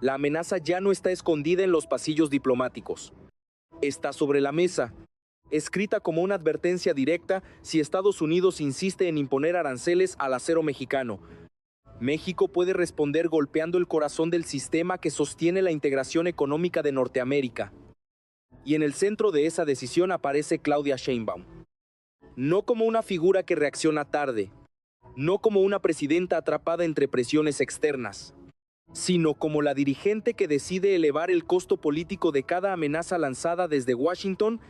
La amenaza ya no está escondida en los pasillos diplomáticos. Está sobre la mesa, escrita como una advertencia directa si Estados Unidos insiste en imponer aranceles al acero mexicano. México puede responder golpeando el corazón del sistema que sostiene la integración económica de Norteamérica. Y en el centro de esa decisión aparece Claudia Sheinbaum. No como una figura que reacciona tarde, no como una presidenta atrapada entre presiones externas, sino como la dirigente que decide elevar el costo político de cada amenaza lanzada desde Washington.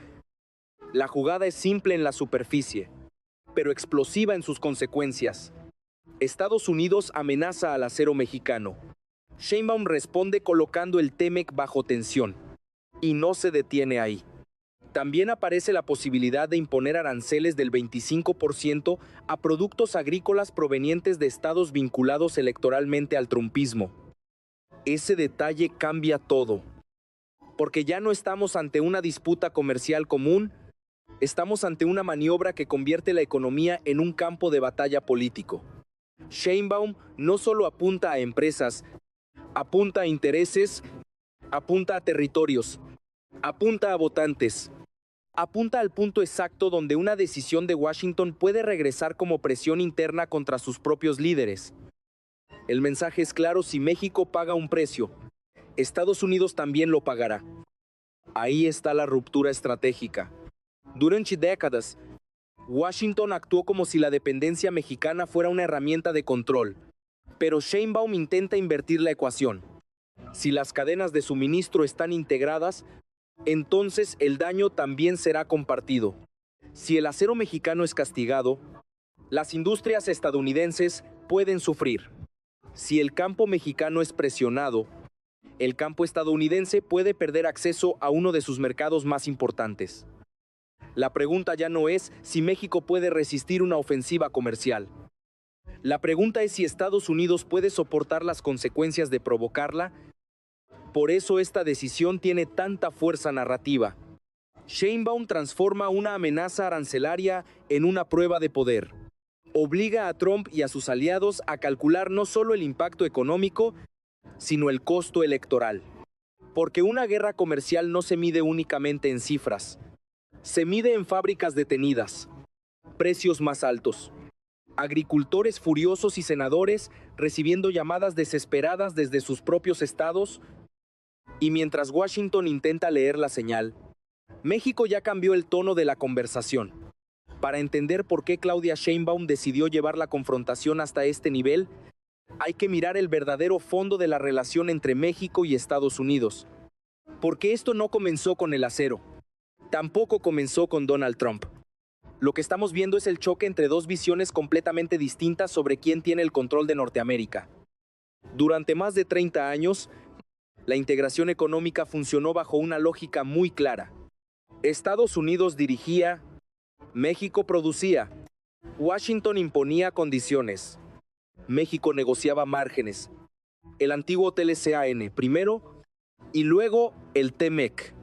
La jugada es simple en la superficie, pero explosiva en sus consecuencias. Estados Unidos amenaza al acero mexicano. Sheinbaum responde colocando el TEMEC bajo tensión. Y no se detiene ahí. También aparece la posibilidad de imponer aranceles del 25% a productos agrícolas provenientes de estados vinculados electoralmente al trumpismo. Ese detalle cambia todo, porque ya no estamos ante una disputa comercial común, estamos ante una maniobra que convierte la economía en un campo de batalla político. Sheinbaum no solo apunta a empresas, apunta a intereses, apunta a territorios, apunta a votantes, apunta al punto exacto donde una decisión de Washington puede regresar como presión interna contra sus propios líderes. El mensaje es claro: si México paga un precio, Estados Unidos también lo pagará. Ahí está la ruptura estratégica. Durante décadas, Washington actuó como si la dependencia mexicana fuera una herramienta de control, pero Sheinbaum intenta invertir la ecuación. Si las cadenas de suministro están integradas, entonces el daño también será compartido. Si el acero mexicano es castigado, las industrias estadounidenses pueden sufrir. Si el campo mexicano es presionado, el campo estadounidense puede perder acceso a uno de sus mercados más importantes. La pregunta ya no es si México puede resistir una ofensiva comercial. La pregunta es si Estados Unidos puede soportar las consecuencias de provocarla. Por eso esta decisión tiene tanta fuerza narrativa. Sheinbaum transforma una amenaza arancelaria en una prueba de poder. Obliga a Trump y a sus aliados a calcular no solo el impacto económico, sino el costo electoral. Porque una guerra comercial no se mide únicamente en cifras. Se mide en fábricas detenidas, precios más altos, agricultores furiosos y senadores recibiendo llamadas desesperadas desde sus propios estados. Y mientras Washington intenta leer la señal, México ya cambió el tono de la conversación. Para entender por qué Claudia Sheinbaum decidió llevar la confrontación hasta este nivel, hay que mirar el verdadero fondo de la relación entre México y Estados Unidos. Porque esto no comenzó con el acero, tampoco comenzó con Donald Trump. Lo que estamos viendo es el choque entre dos visiones completamente distintas sobre quién tiene el control de Norteamérica. Durante más de 30 años, la integración económica funcionó bajo una lógica muy clara. Estados Unidos dirigía, México producía, Washington imponía condiciones, México negociaba márgenes. El antiguo TLCAN primero y luego el TEMEC.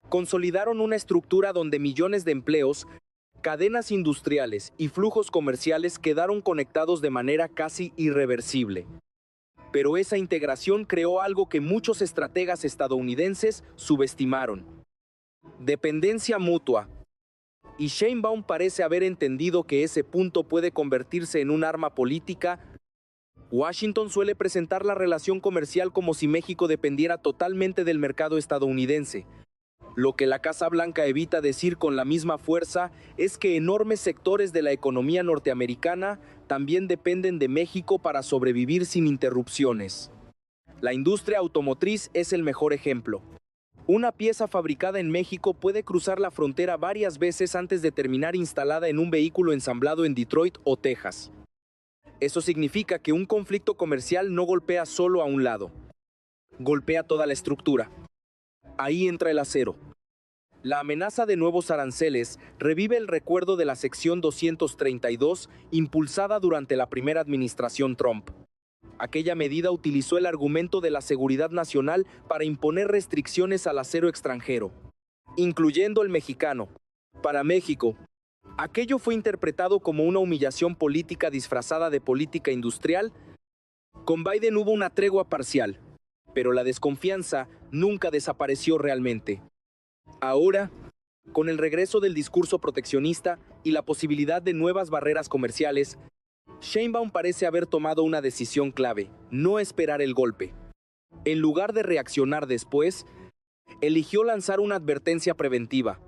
Consolidaron una estructura donde millones de empleos, cadenas industriales y flujos comerciales quedaron conectados de manera casi irreversible. Pero esa integración creó algo que muchos estrategas estadounidenses subestimaron: dependencia mutua. Y Sheinbaum parece haber entendido que ese punto puede convertirse en un arma política. Washington suele presentar la relación comercial como si México dependiera totalmente del mercado estadounidense. Lo que la Casa Blanca evita decir con la misma fuerza es que enormes sectores de la economía norteamericana también dependen de México para sobrevivir sin interrupciones. La industria automotriz es el mejor ejemplo. Una pieza fabricada en México puede cruzar la frontera varias veces antes de terminar instalada en un vehículo ensamblado en Detroit o Texas. Eso significa que un conflicto comercial no golpea solo a un lado, golpea toda la estructura. Ahí entra el acero. La amenaza de nuevos aranceles revive el recuerdo de la sección 232 impulsada durante la primera administración Trump. Aquella medida utilizó el argumento de la seguridad nacional para imponer restricciones al acero extranjero, incluyendo el mexicano. Para México, aquello fue interpretado como una humillación política disfrazada de política industrial. Con Biden hubo una tregua parcial. Pero la desconfianza nunca desapareció realmente. Ahora, con el regreso del discurso proteccionista y la posibilidad de nuevas barreras comerciales, Sheinbaum parece haber tomado una decisión clave: no esperar el golpe. En lugar de reaccionar después, eligió lanzar una advertencia preventiva.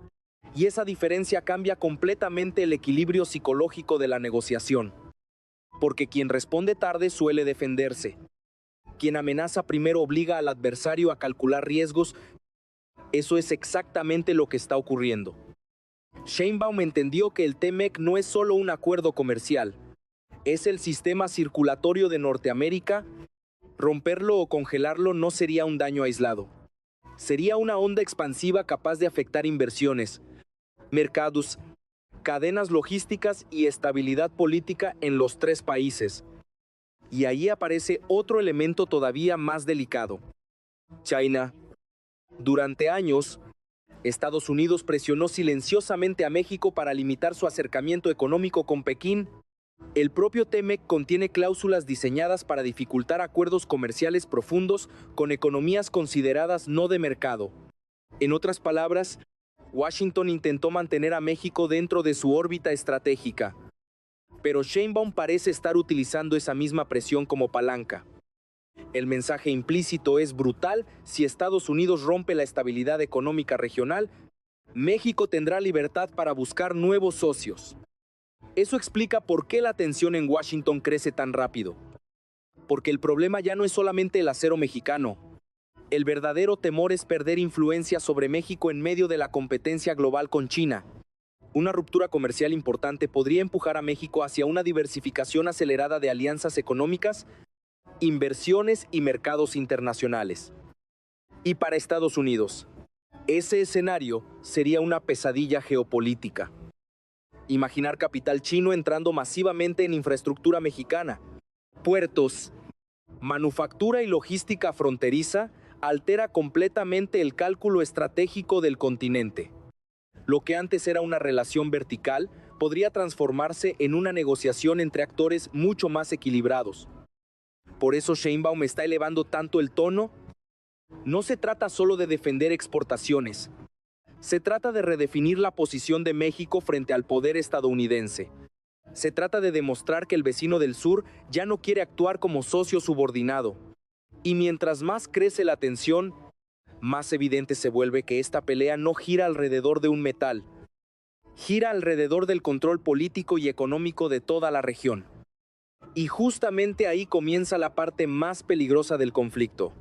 Y esa diferencia cambia completamente el equilibrio psicológico de la negociación. Porque quien responde tarde suele defenderse. Quien amenaza primero obliga al adversario a calcular riesgos. Eso es exactamente lo que está ocurriendo. Sheinbaum entendió que el TMEC no es solo un acuerdo comercial, es el sistema circulatorio de Norteamérica. Romperlo o congelarlo no sería un daño aislado. Sería una onda expansiva capaz de afectar inversiones, mercados, cadenas logísticas y estabilidad política en los tres países. Y ahí aparece otro elemento todavía más delicado: China. Durante años, Estados Unidos presionó silenciosamente a México para limitar su acercamiento económico con Pekín. El propio TMEC contiene cláusulas diseñadas para dificultar acuerdos comerciales profundos con economías consideradas no de mercado. En otras palabras, Washington intentó mantener a México dentro de su órbita estratégica. Pero Sheinbaum parece estar utilizando esa misma presión como palanca. El mensaje implícito es brutal: si Estados Unidos rompe la estabilidad económica regional, México tendrá libertad para buscar nuevos socios. Eso explica por qué la tensión en Washington crece tan rápido. Porque el problema ya no es solamente el acero mexicano. El verdadero temor es perder influencia sobre México en medio de la competencia global con China. Una ruptura comercial importante podría empujar a México hacia una diversificación acelerada de alianzas económicas, inversiones y mercados internacionales. Y para Estados Unidos, ese escenario sería una pesadilla geopolítica. Imaginar capital chino entrando masivamente en infraestructura mexicana, puertos, manufactura y logística fronteriza altera completamente el cálculo estratégico del continente. Lo que antes era una relación vertical podría transformarse en una negociación entre actores mucho más equilibrados. Por eso Sheinbaum está elevando tanto el tono. No se trata solo de defender exportaciones. Se trata de redefinir la posición de México frente al poder estadounidense. Se trata de demostrar que el vecino del sur ya no quiere actuar como socio subordinado. Y mientras más crece la tensión, más evidente se vuelve que esta pelea no gira alrededor de un metal. Gira alrededor del control político y económico de toda la región. Y justamente ahí comienza la parte más peligrosa del conflicto.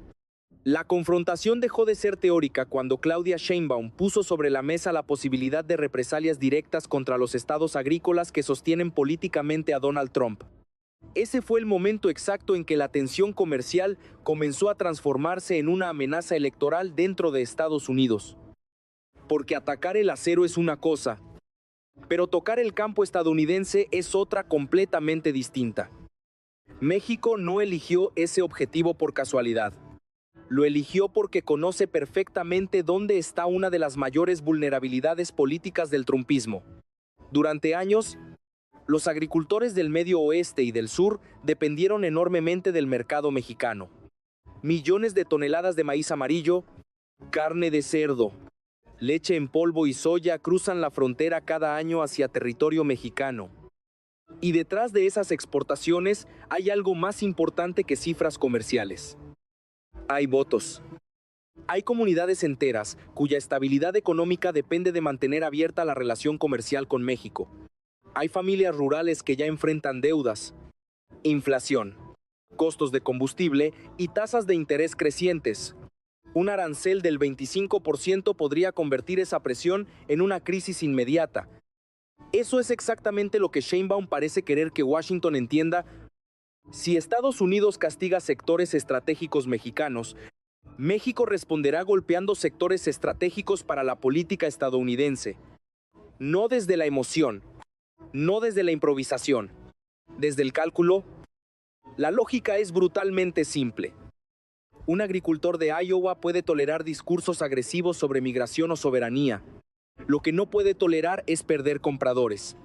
La confrontación dejó de ser teórica cuando Claudia Sheinbaum puso sobre la mesa la posibilidad de represalias directas contra los estados agrícolas que sostienen políticamente a Donald Trump. Ese fue el momento exacto en que la tensión comercial comenzó a transformarse en una amenaza electoral dentro de Estados Unidos. Porque atacar el acero es una cosa, pero tocar el campo estadounidense es otra completamente distinta. México no eligió ese objetivo por casualidad. Lo eligió porque conoce perfectamente dónde está una de las mayores vulnerabilidades políticas del trumpismo. Durante años, los agricultores del Medio Oeste y del Sur dependieron enormemente del mercado mexicano. Millones de toneladas de maíz amarillo, carne de cerdo, leche en polvo y soya cruzan la frontera cada año hacia territorio mexicano. Y detrás de esas exportaciones hay algo más importante que cifras comerciales. Hay votos. Hay comunidades enteras cuya estabilidad económica depende de mantener abierta la relación comercial con México. Hay familias rurales que ya enfrentan deudas, inflación, costos de combustible y tasas de interés crecientes. Un arancel del 25% podría convertir esa presión en una crisis inmediata. Eso es exactamente lo que Sheinbaum parece querer que Washington entienda. Si Estados Unidos castiga sectores estratégicos mexicanos, México responderá golpeando sectores estratégicos para la política estadounidense. No desde la emoción, no desde la improvisación, desde el cálculo. La lógica es brutalmente simple. Un agricultor de Iowa puede tolerar discursos agresivos sobre migración o soberanía. Lo que no puede tolerar es perder compradores.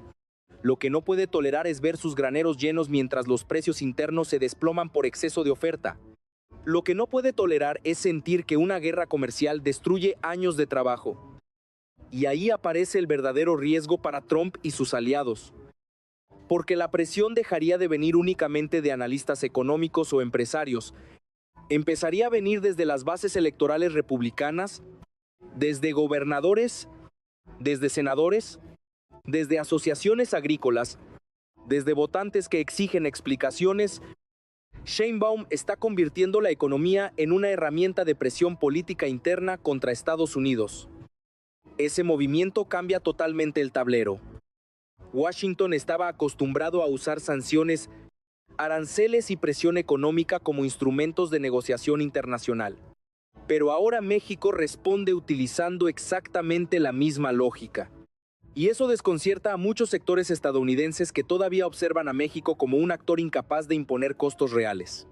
Lo que no puede tolerar es ver sus graneros llenos mientras los precios internos se desploman por exceso de oferta. Lo que no puede tolerar es sentir que una guerra comercial destruye años de trabajo. Y ahí aparece el verdadero riesgo para Trump y sus aliados. Porque la presión dejaría de venir únicamente de analistas económicos o empresarios. Empezaría a venir desde las bases electorales republicanas, desde gobernadores, desde senadores, desde asociaciones agrícolas, desde votantes que exigen explicaciones. Sheinbaum está convirtiendo la economía en una herramienta de presión política interna contra Estados Unidos. Ese movimiento cambia totalmente el tablero. Washington estaba acostumbrado a usar sanciones, aranceles y presión económica como instrumentos de negociación internacional. Pero ahora México responde utilizando exactamente la misma lógica. Y eso desconcierta a muchos sectores estadounidenses que todavía observan a México como un actor incapaz de imponer costos reales.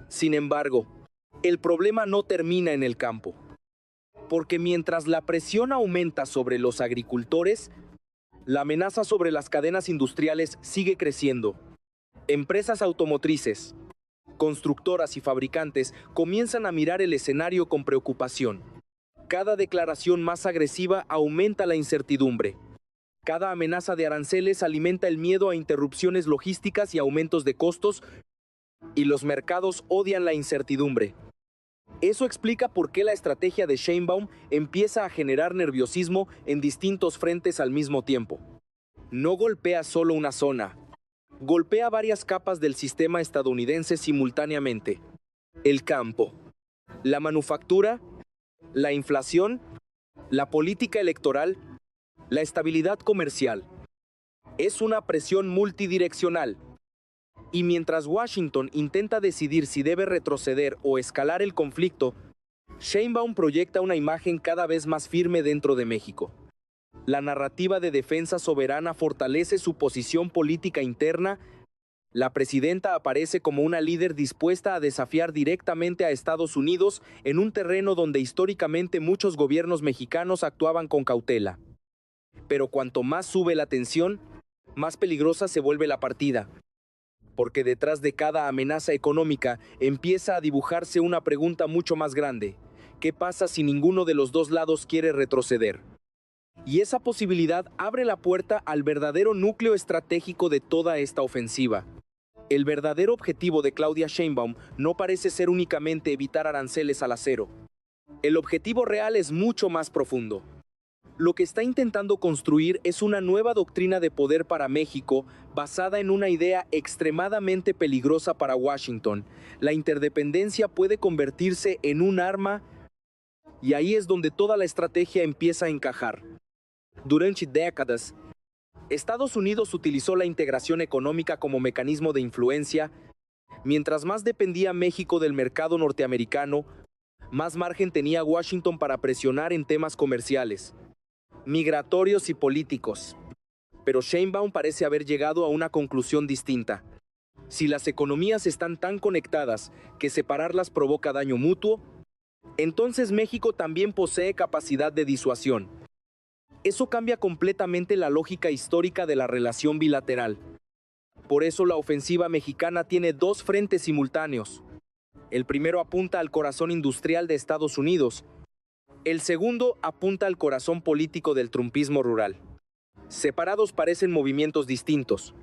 Sin embargo, el problema no termina en el campo. Porque mientras la presión aumenta sobre los agricultores, la amenaza sobre las cadenas industriales sigue creciendo. Empresas automotrices, constructoras y fabricantes comienzan a mirar el escenario con preocupación. Cada declaración más agresiva aumenta la incertidumbre. Cada amenaza de aranceles alimenta el miedo a interrupciones logísticas y aumentos de costos, y los mercados odian la incertidumbre. Eso explica por qué la estrategia de Sheinbaum empieza a generar nerviosismo en distintos frentes al mismo tiempo. No golpea solo una zona, golpea varias capas del sistema estadounidense simultáneamente. El campo, la manufactura, la inflación, la política electoral, la estabilidad comercial. Es una presión multidireccional. Y mientras Washington intenta decidir si debe retroceder o escalar el conflicto, Sheinbaum proyecta una imagen cada vez más firme dentro de México. La narrativa de defensa soberana fortalece su posición política interna. La presidenta aparece como una líder dispuesta a desafiar directamente a Estados Unidos en un terreno donde históricamente muchos gobiernos mexicanos actuaban con cautela. Pero cuanto más sube la tensión, más peligrosa se vuelve la partida. Porque detrás de cada amenaza económica empieza a dibujarse una pregunta mucho más grande. ¿Qué pasa si ninguno de los dos lados quiere retroceder? Y esa posibilidad abre la puerta al verdadero núcleo estratégico de toda esta ofensiva. El verdadero objetivo de Claudia Sheinbaum no parece ser únicamente evitar aranceles al acero. El objetivo real es mucho más profundo. Lo que está intentando construir es una nueva doctrina de poder para México basada en una idea extremadamente peligrosa para Washington. La interdependencia puede convertirse en un arma, y ahí es donde toda la estrategia empieza a encajar. Durante décadas, Estados Unidos utilizó la integración económica como mecanismo de influencia. Mientras más dependía México del mercado norteamericano, más margen tenía Washington para presionar en temas comerciales, migratorios y políticos. Pero Sheinbaum parece haber llegado a una conclusión distinta. Si las economías están tan conectadas que separarlas provoca daño mutuo, entonces México también posee capacidad de disuasión. Eso cambia completamente la lógica histórica de la relación bilateral. Por eso la ofensiva mexicana tiene dos frentes simultáneos. El primero apunta al corazón industrial de Estados Unidos. El segundo apunta al corazón político del trumpismo rural. Separados parecen movimientos distintos.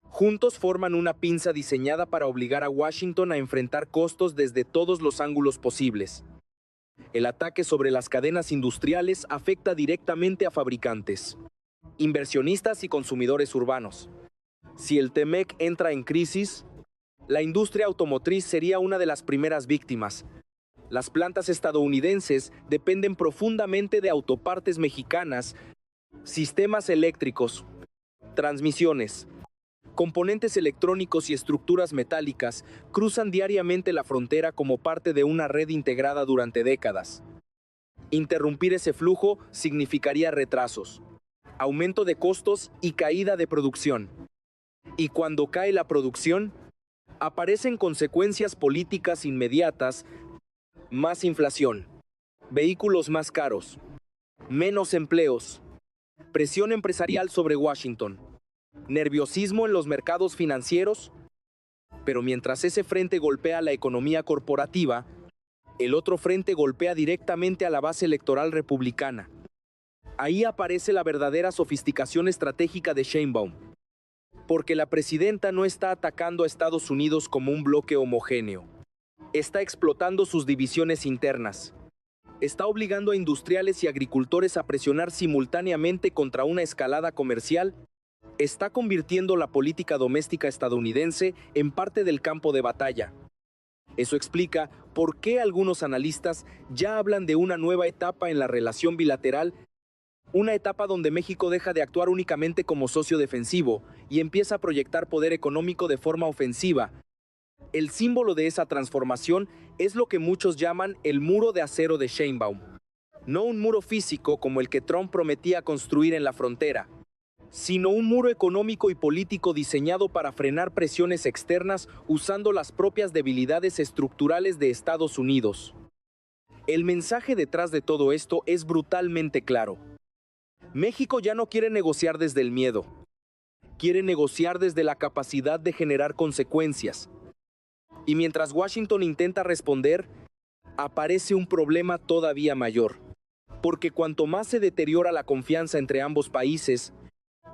Juntos forman una pinza diseñada para obligar a Washington a enfrentar costos desde todos los ángulos posibles. El ataque sobre las cadenas industriales afecta directamente a fabricantes, inversionistas y consumidores urbanos. Si el TEMEC entra en crisis, la industria automotriz sería una de las primeras víctimas. Las plantas estadounidenses dependen profundamente de autopartes mexicanas, sistemas eléctricos, transmisiones, componentes electrónicos y estructuras metálicas cruzan diariamente la frontera como parte de una red integrada durante décadas. Interrumpir ese flujo significaría retrasos, aumento de costos y caída de producción. Y cuando cae la producción, aparecen consecuencias políticas inmediatas: más inflación, vehículos más caros, menos empleos, presión empresarial sobre Washington, nerviosismo en los mercados financieros. Pero mientras ese frente golpea la economía corporativa, el otro frente golpea directamente a la base electoral republicana. Ahí aparece la verdadera sofisticación estratégica de Sheinbaum, porque la presidenta no está atacando a Estados Unidos como un bloque homogéneo. Está explotando sus divisiones internas. Está obligando a industriales y agricultores a presionar simultáneamente contra una escalada comercial. Está convirtiendo la política doméstica estadounidense en parte del campo de batalla. Eso explica por qué algunos analistas ya hablan de una nueva etapa en la relación bilateral, una etapa donde México deja de actuar únicamente como socio defensivo y empieza a proyectar poder económico de forma ofensiva. El símbolo de esa transformación es lo que muchos llaman el muro de acero de Sheinbaum. No un muro físico como el que Trump prometía construir en la frontera, sino un muro económico y político diseñado para frenar presiones externas usando las propias debilidades estructurales de Estados Unidos. El mensaje detrás de todo esto es brutalmente claro. México ya no quiere negociar desde el miedo. Quiere negociar desde la capacidad de generar consecuencias. Y mientras Washington intenta responder, aparece un problema todavía mayor. Porque cuanto más se deteriora la confianza entre ambos países,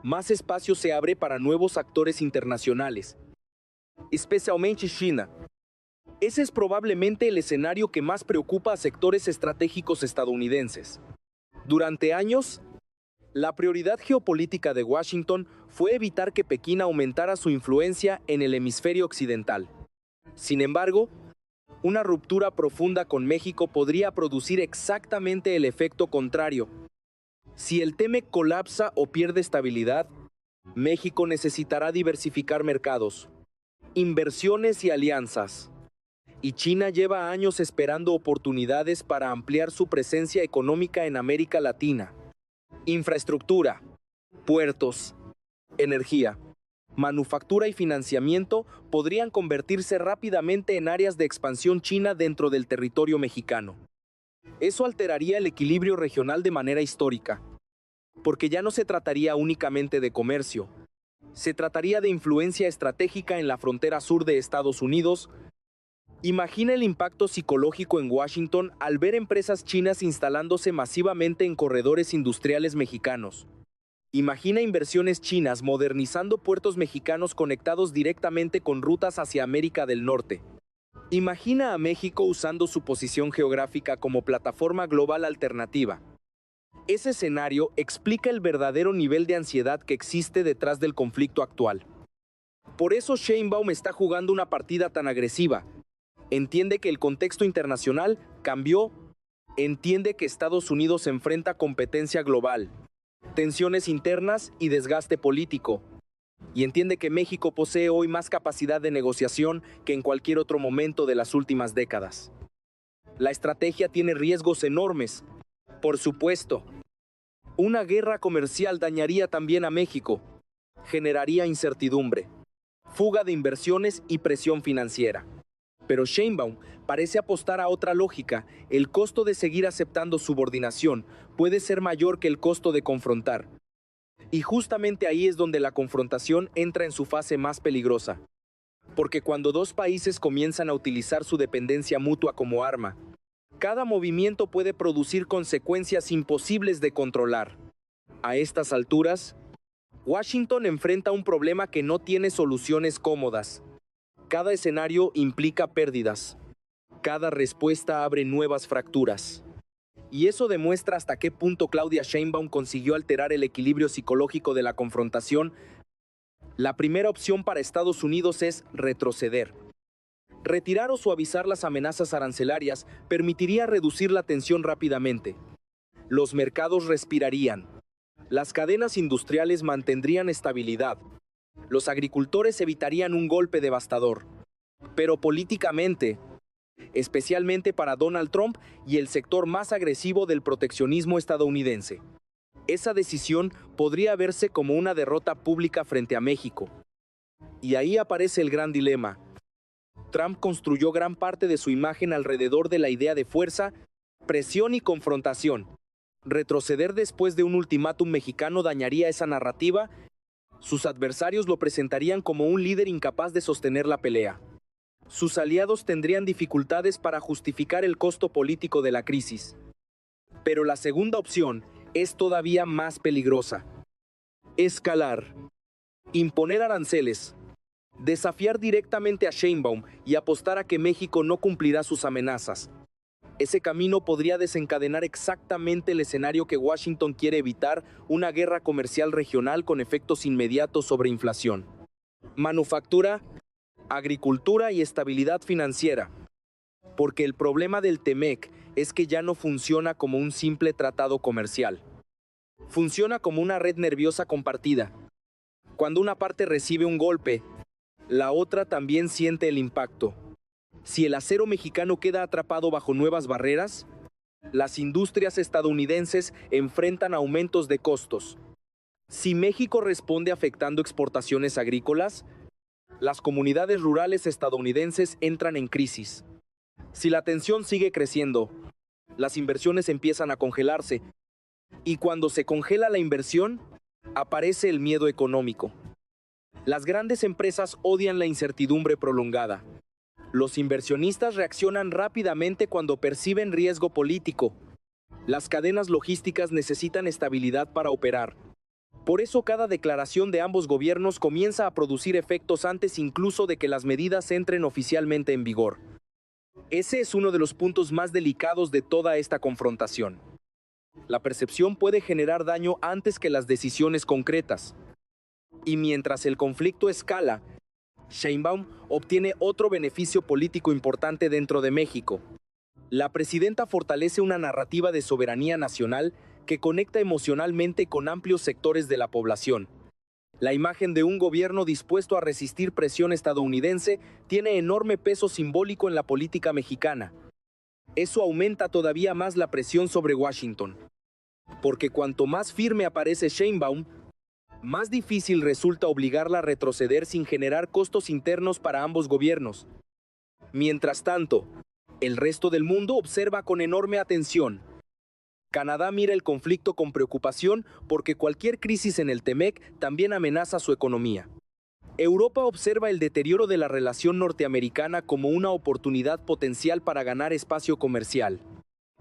más espacio se abre para nuevos actores internacionales, especialmente China. Ese es probablemente el escenario que más preocupa a sectores estratégicos estadounidenses. Durante años, la prioridad geopolítica de Washington fue evitar que Pekín aumentara su influencia en el hemisferio occidental. Sin embargo, una ruptura profunda con México podría producir exactamente el efecto contrario. Si el TEMEC colapsa o pierde estabilidad, México necesitará diversificar mercados, inversiones y alianzas. Y China lleva años esperando oportunidades para ampliar su presencia económica en América Latina. Infraestructura, puertos, energía, manufactura y financiamiento podrían convertirse rápidamente en áreas de expansión china dentro del territorio mexicano. Eso alteraría el equilibrio regional de manera histórica, porque ya no se trataría únicamente de comercio, se trataría de influencia estratégica en la frontera sur de Estados Unidos. Imagina el impacto psicológico en Washington al ver empresas chinas instalándose masivamente en corredores industriales mexicanos. Imagina inversiones chinas modernizando puertos mexicanos conectados directamente con rutas hacia América del Norte. Imagina a México usando su posición geográfica como plataforma global alternativa. Ese escenario explica el verdadero nivel de ansiedad que existe detrás del conflicto actual. Por eso Sheinbaum está jugando una partida tan agresiva. Entiende que el contexto internacional cambió, entiende que Estados Unidos enfrenta competencia global, tensiones internas y desgaste político, y entiende que México posee hoy más capacidad de negociación que en cualquier otro momento de las últimas décadas. La estrategia tiene riesgos enormes. Por supuesto, una guerra comercial dañaría también a México, generaría incertidumbre, fuga de inversiones y presión financiera. Pero Sheinbaum parece apostar a otra lógica. El costo de seguir aceptando subordinación puede ser mayor que el costo de confrontar. Y justamente ahí es donde la confrontación entra en su fase más peligrosa. Porque cuando dos países comienzan a utilizar su dependencia mutua como arma, cada movimiento puede producir consecuencias imposibles de controlar. A estas alturas, Washington enfrenta un problema que no tiene soluciones cómodas. Cada escenario implica pérdidas. Cada respuesta abre nuevas fracturas. Y eso demuestra hasta qué punto Claudia Sheinbaum consiguió alterar el equilibrio psicológico de la confrontación. La primera opción para Estados Unidos es retroceder. Retirar o suavizar las amenazas arancelarias permitiría reducir la tensión rápidamente. Los mercados respirarían. Las cadenas industriales mantendrían estabilidad. Los agricultores evitarían un golpe devastador. Pero políticamente, especialmente para Donald Trump y el sector más agresivo del proteccionismo estadounidense, esa decisión podría verse como una derrota pública frente a México. Y ahí aparece el gran dilema. Trump construyó gran parte de su imagen alrededor de la idea de fuerza, presión y confrontación. Retroceder después de un ultimátum mexicano dañaría esa narrativa Sus adversarios lo presentarían como un líder incapaz de sostener la pelea. Sus aliados tendrían dificultades para justificar el costo político de la crisis. Pero la segunda opción es todavía más peligrosa. Escalar. Imponer aranceles. Desafiar directamente a Sheinbaum y apostar a que México no cumplirá sus amenazas. Ese camino podría desencadenar exactamente el escenario que Washington quiere evitar: una guerra comercial regional con efectos inmediatos sobre inflación, manufactura, agricultura y estabilidad financiera. Porque el problema del TEMEC es que ya no funciona como un simple tratado comercial. Funciona como una red nerviosa compartida. Cuando una parte recibe un golpe, la otra también siente el impacto. Si el acero mexicano queda atrapado bajo nuevas barreras, las industrias estadounidenses enfrentan aumentos de costos. Si México responde afectando exportaciones agrícolas, las comunidades rurales estadounidenses entran en crisis. Si la tensión sigue creciendo, las inversiones empiezan a congelarse. Y cuando se congela la inversión, aparece el miedo económico. Las grandes empresas odian la incertidumbre prolongada. Los inversionistas reaccionan rápidamente cuando perciben riesgo político. Las cadenas logísticas necesitan estabilidad para operar. Por eso cada declaración de ambos gobiernos comienza a producir efectos antes incluso de que las medidas entren oficialmente en vigor. Ese es uno de los puntos más delicados de toda esta confrontación. La percepción puede generar daño antes que las decisiones concretas. Y mientras el conflicto escala, Sheinbaum obtiene otro beneficio político importante dentro de México. La presidenta fortalece una narrativa de soberanía nacional que conecta emocionalmente con amplios sectores de la población. La imagen de un gobierno dispuesto a resistir presión estadounidense tiene enorme peso simbólico en la política mexicana. Eso aumenta todavía más la presión sobre Washington. Porque cuanto más firme aparece Sheinbaum, más difícil resulta obligarla a retroceder sin generar costos internos para ambos gobiernos. Mientras tanto, el resto del mundo observa con enorme atención. Canadá mira el conflicto con preocupación porque cualquier crisis en el TEMEC también amenaza su economía. Europa observa el deterioro de la relación norteamericana como una oportunidad potencial para ganar espacio comercial.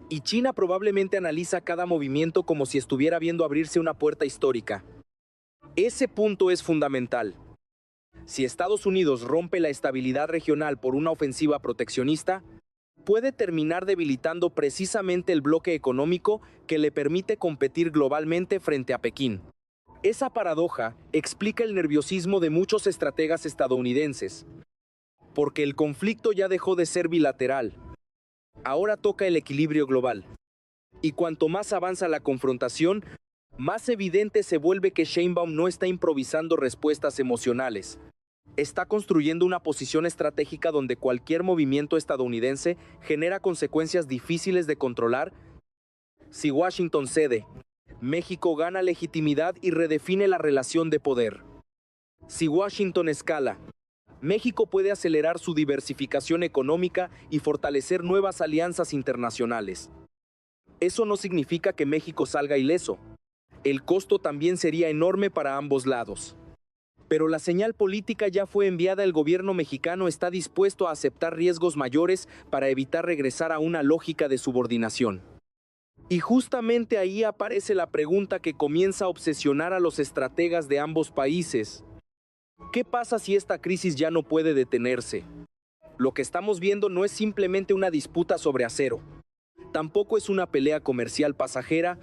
Y China probablemente analiza cada movimiento como si estuviera viendo abrirse una puerta histórica. Ese punto es fundamental. Si Estados Unidos rompe la estabilidad regional por una ofensiva proteccionista, puede terminar debilitando precisamente el bloque económico que le permite competir globalmente frente a Pekín. Esa paradoja explica el nerviosismo de muchos estrategas estadounidenses, porque el conflicto ya dejó de ser bilateral. Ahora toca el equilibrio global. Y cuanto más avanza la confrontación, más evidente se vuelve que Sheinbaum no está improvisando respuestas emocionales. Está construyendo una posición estratégica donde cualquier movimiento estadounidense genera consecuencias difíciles de controlar. Si Washington cede, México gana legitimidad y redefine la relación de poder. Si Washington escala, México puede acelerar su diversificación económica y fortalecer nuevas alianzas internacionales. Eso no significa que México salga ileso. El costo también sería enorme para ambos lados. Pero la señal política ya fue enviada. El gobierno mexicano está dispuesto a aceptar riesgos mayores para evitar regresar a una lógica de subordinación. Y justamente ahí aparece la pregunta que comienza a obsesionar a los estrategas de ambos países. ¿Qué pasa si esta crisis ya no puede detenerse? Lo que estamos viendo no es simplemente una disputa sobre acero. Tampoco es una pelea comercial pasajera.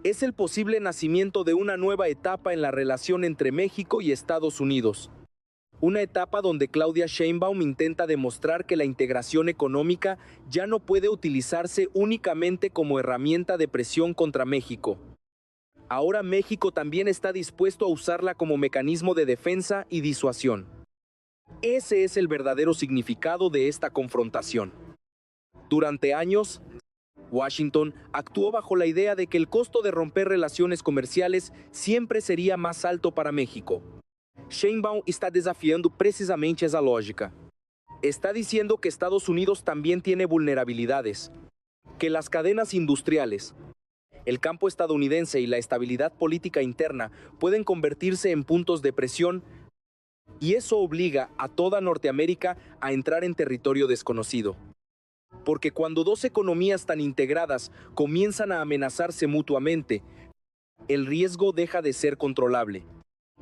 Es el posible nacimiento de una nueva etapa en la relación entre México y Estados Unidos. Una etapa donde Claudia Sheinbaum intenta demostrar que la integración económica ya no puede utilizarse únicamente como herramienta de presión contra México. Ahora México también está dispuesto a usarla como mecanismo de defensa y disuasión. Ese es el verdadero significado de esta confrontación. Durante años, Washington actuó bajo la idea de que el costo de romper relaciones comerciales siempre sería más alto para México. Sheinbaum está desafiando precisamente esa lógica. Está diciendo que Estados Unidos también tiene vulnerabilidades, que las cadenas industriales El campo estadounidense y la estabilidad política interna pueden convertirse en puntos de presión y eso obliga a toda Norteamérica a entrar en territorio desconocido. Porque cuando dos economías tan integradas comienzan a amenazarse mutuamente, el riesgo deja de ser controlable.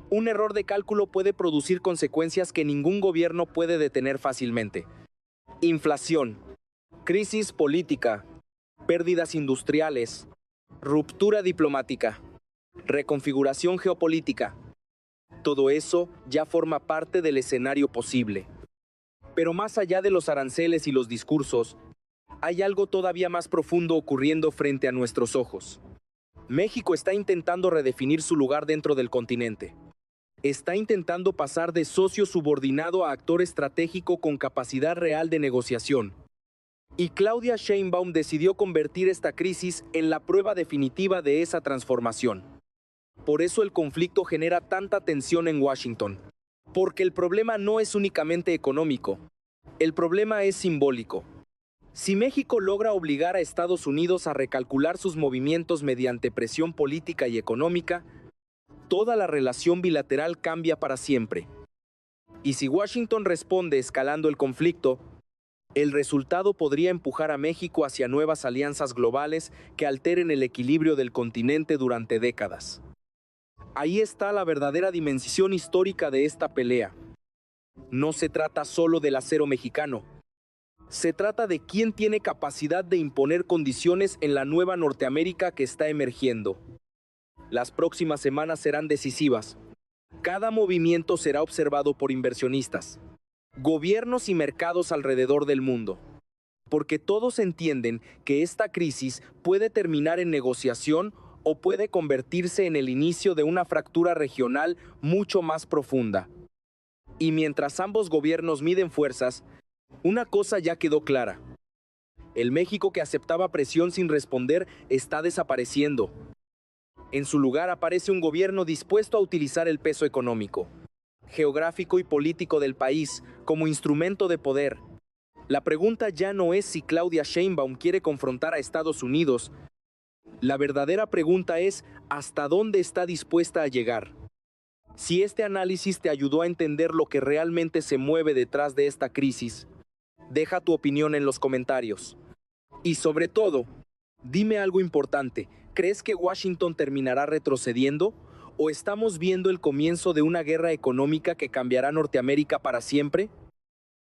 Un error de cálculo puede producir consecuencias que ningún gobierno puede detener fácilmente. Inflación, crisis política, pérdidas industriales, ruptura diplomática, reconfiguración geopolítica. Todo eso ya forma parte del escenario posible. Pero más allá de los aranceles y los discursos, hay algo todavía más profundo ocurriendo frente a nuestros ojos. México está intentando redefinir su lugar dentro del continente. Está intentando pasar de socio subordinado a actor estratégico con capacidad real de negociación. Y Claudia Sheinbaum decidió convertir esta crisis en la prueba definitiva de esa transformación. Por eso el conflicto genera tanta tensión en Washington. Porque el problema no es únicamente económico. El problema es simbólico. Si México logra obligar a Estados Unidos a recalcular sus movimientos mediante presión política y económica, toda la relación bilateral cambia para siempre. Y si Washington responde escalando el conflicto, el resultado podría empujar a México hacia nuevas alianzas globales que alteren el equilibrio del continente durante décadas. Ahí está la verdadera dimensión histórica de esta pelea. No se trata solo del acero mexicano. Se trata de quién tiene capacidad de imponer condiciones en la nueva Norteamérica que está emergiendo. Las próximas semanas serán decisivas. Cada movimiento será observado por inversionistas, gobiernos y mercados alrededor del mundo. Porque todos entienden que esta crisis puede terminar en negociación o puede convertirse en el inicio de una fractura regional mucho más profunda. Y mientras ambos gobiernos miden fuerzas, una cosa ya quedó clara. El México que aceptaba presión sin responder está desapareciendo. En su lugar aparece un gobierno dispuesto a utilizar el peso económico, geográfico y político del país como instrumento de poder. La pregunta ya no es si Claudia Sheinbaum quiere confrontar a Estados Unidos. La verdadera pregunta es ¿hasta dónde está dispuesta a llegar? Si este análisis te ayudó a entender lo que realmente se mueve detrás de esta crisis, deja tu opinión en los comentarios. Y sobre todo, dime algo importante. ¿Crees que Washington terminará retrocediendo? ¿O estamos viendo el comienzo de una guerra económica que cambiará Norteamérica para siempre?